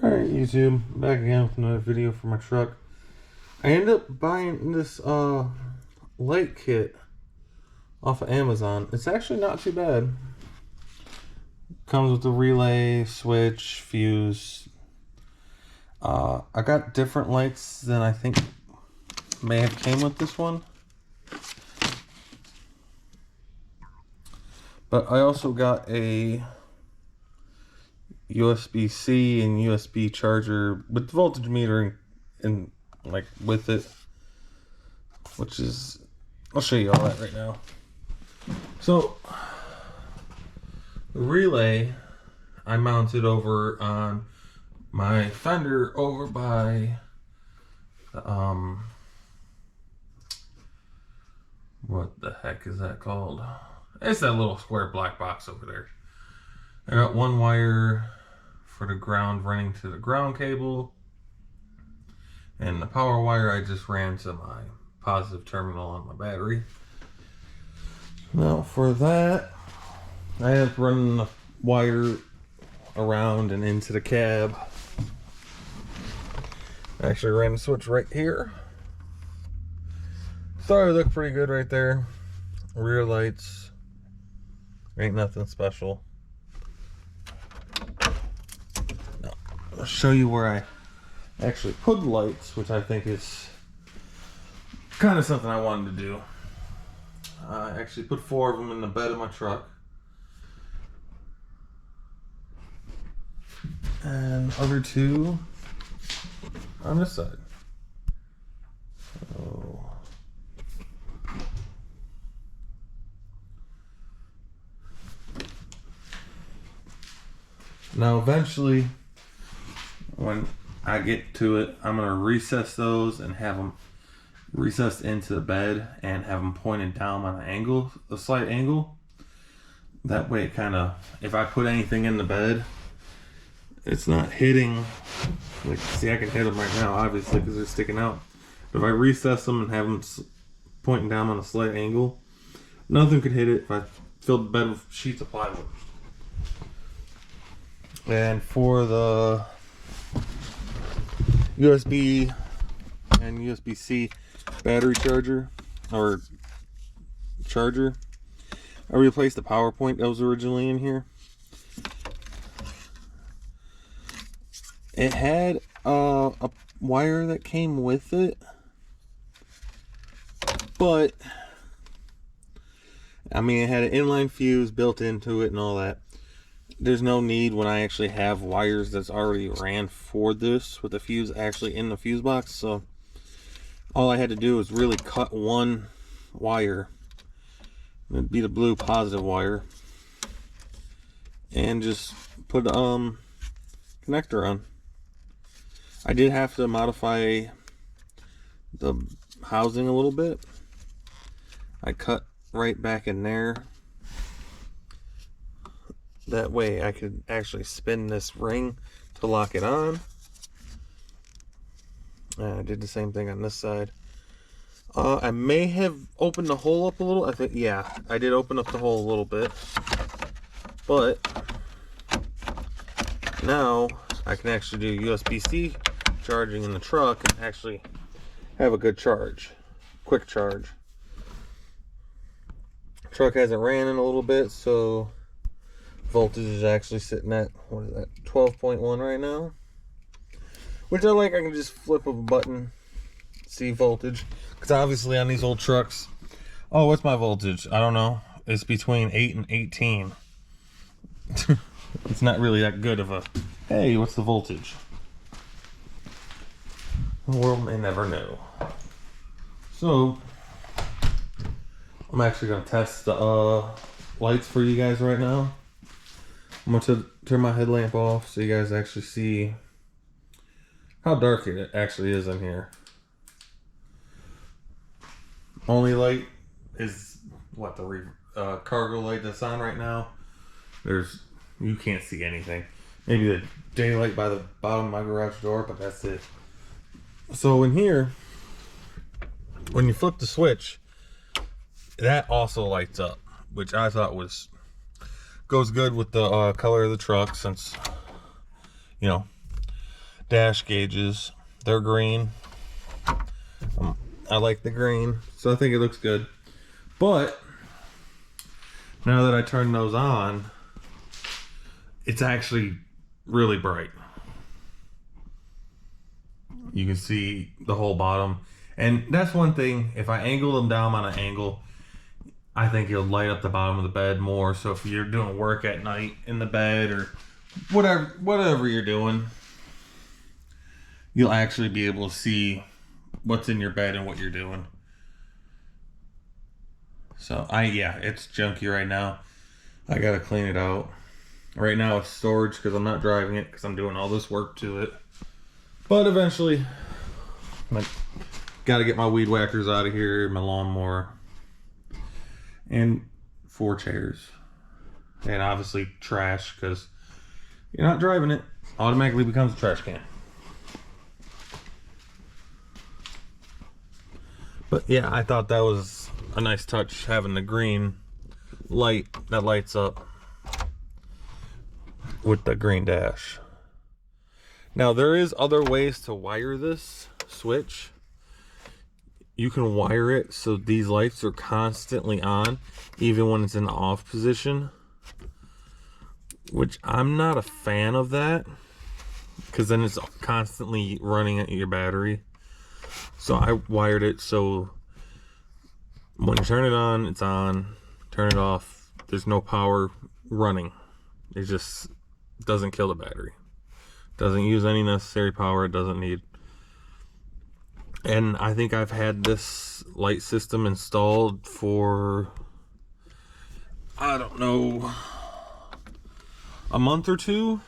Alright, YouTube, back again with another video for my truck. I ended up buying this light kit off of Amazon. It's actually not too bad. Comes with a relay, switch, fuse. I got different lights than I think may have came with this one. But I also got a USB-C and USB charger with voltage metering and like with it, which is, I'll show you all that right now. So the relay I mounted over on my fender over by the, what the heck is that called? It's that little square black box over there. I got one wire for the ground running to the ground cable, and the power wire I just ran to my positive terminal on my battery. Now for that, I have run the wire around and into the cab. I actually ran the switch right here. Sorry, look pretty good right there. Rear lights, ain't nothing special. I'll show you where I actually put the lights, which I think is kind of something I wanted to do. I actually put 4 of them in the bed of my truck. And other 2 on this side. So now eventually, when I get to it, I'm going to recess those and have them recessed into the bed and have them pointed down on an angle, a slight angle. That way it kind of, if I put anything in the bed, it's not hitting. Like, see, I can hit them right now, obviously, because they're sticking out. But if I recess them and have them pointing down on a slight angle, nothing could hit it if I filled the bed with sheets of plywood. And for the USB and USB-C battery charger, I replaced the power point that was originally in here. It had a wire that came with it, but I mean, it had an inline fuse built into it and all that. There's no need when I actually have wires that's already ran for this with the fuse actually in the fuse box. So all I had to do was really cut one wire. It'd be the blue positive wire, and just put connector on. I did have to modify the housing a little bit. I cut right back in there. That way I could actually spin this ring to lock it on. And I did the same thing on this side. I may have opened the hole up a little. I think, yeah, I did open up the hole a little bit. But now I can actually do USB-C charging in the truck and actually have a good charge. Quick charge. Truck hasn't ran in a little bit, so voltage is actually sitting at, what is that, 12.1 right now, which I like. I can just flip a button, see voltage, because obviously on these old trucks, oh, what's my voltage? I don't know. It's between 8 and 18. It's not really that good of a, hey, what's the voltage? The world may never know. So I'm actually going to test the lights for you guys right now. I'm going to turn my headlamp off so you guys actually see how dark it actually is in here. Only light is what, the cargo light that's on right now. You can't see anything. Maybe the daylight by the bottom of my garage door, but that's it. So in here, when you flip the switch, that also lights up, which I thought goes good with the color of the truck, since, you know, dash gauges. They're green. I like the green, so I think it looks good. But now that I turn those on, it's actually really bright. You can see the whole bottom. And that's one thing, if I angle them down on an angle, I think it'll light up the bottom of the bed more. So if you're doing work at night in the bed or whatever you're doing, you'll actually be able to see what's in your bed and what you're doing. So yeah, it's junky right now. I gotta clean it out. Right now it's storage because I'm not driving it because I'm doing all this work to it. But eventually, I gotta get my weed whackers out of here, my lawnmower, and 4 chairs. And obviously trash, because you're not driving it, automatically becomes a trash can. But yeah, I thought that was a nice touch, having the green light that lights up with the green dash. Now there is other ways to wire this switch. You can wire it so these lights are constantly on, even when it's in the off position, which I'm not a fan of that, because then it's constantly running at your battery. So I wired it so when you turn it on, it's on. Turn it off, there's no power running. It just doesn't kill the battery. Doesn't use any necessary power it doesn't need. And I think I've had this light system installed for, I don't know, a month or two.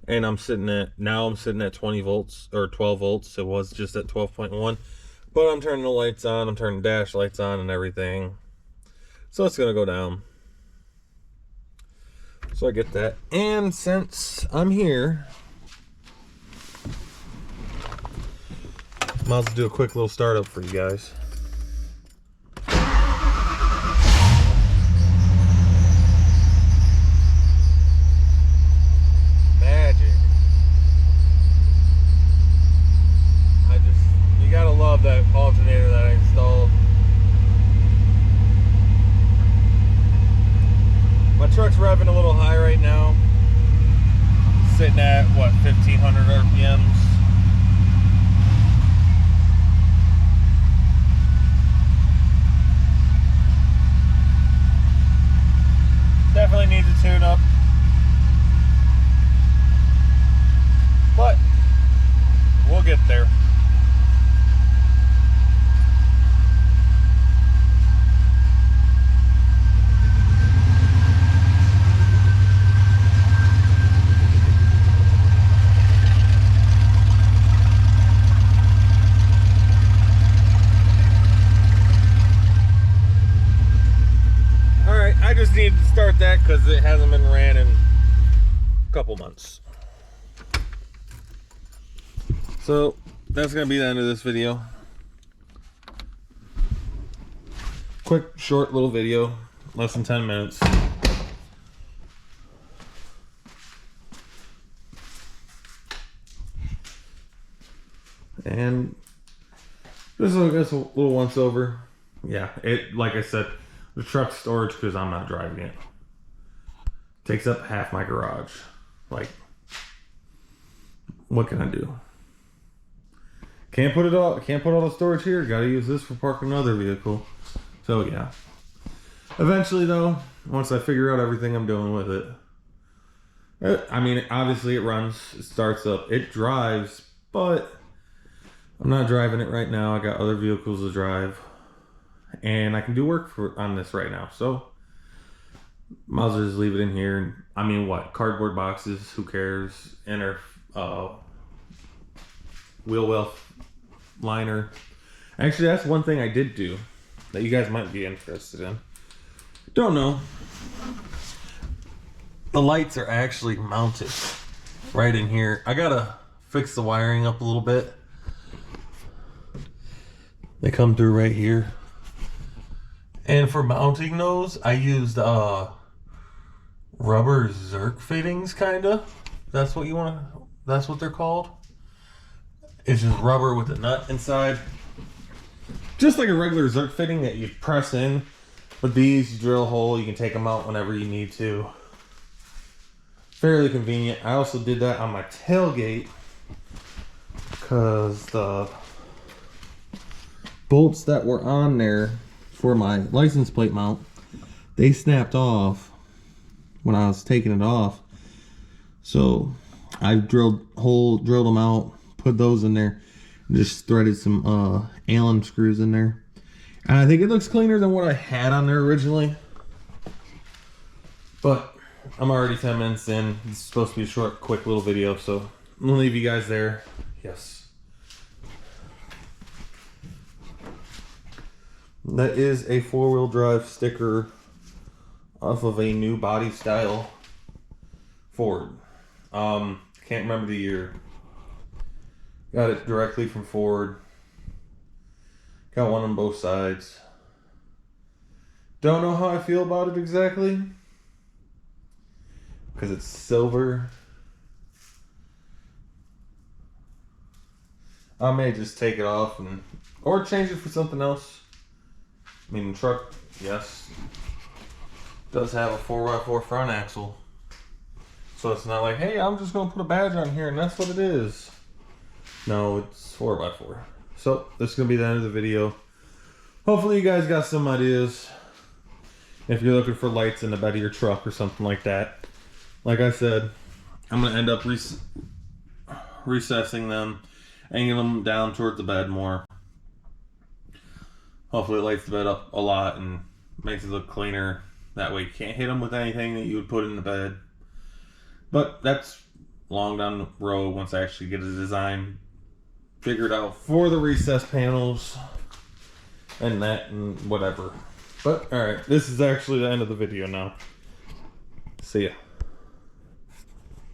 And I'm sitting at 20 volts or 12 volts. It was just at 12.1. But I'm turning the lights on, I'm turning dash lights on and everything. So it's gonna go down. So I get that. And since I'm here, might as well do a quick little startup for you guys. Magic. You gotta love that alternator that I installed. My truck's revving a little high right now. Sitting at, what, 1,500 RPMs. Definitely needs a tune-up. But we'll get there. I just needed to start that because it hasn't been ran in a couple months. So that's going to be the end of this video. Quick, short little video, less than 10 minutes. And this is, I guess, a little once over. Yeah, like I said, the truck's storage because I'm not driving it. Takes up half my garage. Like, what can I do? Can't put all the storage here. Gotta use this for parking another vehicle. So yeah. Eventually though, once I figure out everything I'm doing with it, I mean, obviously it runs, it starts up, it drives, but I'm not driving it right now. I got other vehicles to drive. And I can do work on this right now, so might as well just leave it in here. I mean, what? Cardboard boxes, who cares? Inner wheel well liner. Actually, that's one thing I did do that you guys might be interested in. Don't know. The lights are actually mounted right in here. I gotta fix the wiring up a little bit. They come through right here. And for mounting those, I used rubber Zerk fittings, kinda. That's what That's what they're called. It's just rubber with a nut inside. Just like a regular Zerk fitting that you press in. With these, you drill a hole, you can take them out whenever you need to. Fairly convenient. I also did that on my tailgate because the bolts that were on there for my license plate mount, they snapped off when I was taking it off. So I drilled them out, put those in there, and just threaded some Allen screws in there. And I think it looks cleaner than what I had on there originally. But I'm already 10 minutes in. It's supposed to be a short, quick little video, so I'm gonna leave you guys there. Yes. That is a 4-wheel drive sticker off of a new body style Ford. Can't remember the year. Got it directly from Ford. Got one on both sides. Don't know how I feel about it exactly. Because it's silver. I may just take it off or change it for something else. I mean, the truck, yes, does have a 4x4 front axle. So it's not like, hey, I'm just going to put a badge on here and that's what it is. No, it's 4x4. So this is going to be the end of the video. Hopefully you guys got some ideas. If you're looking for lights in the bed of your truck or something like that. Like I said, I'm going to end up recessing them, angling them down towards the bed more. Hopefully it lights the bed up a lot and makes it look cleaner. That way you can't hit them with anything that you would put in the bed. But that's long down the road once I actually get a design figured out for the recessed panels and that and whatever. But alright, this is actually the end of the video now. See ya.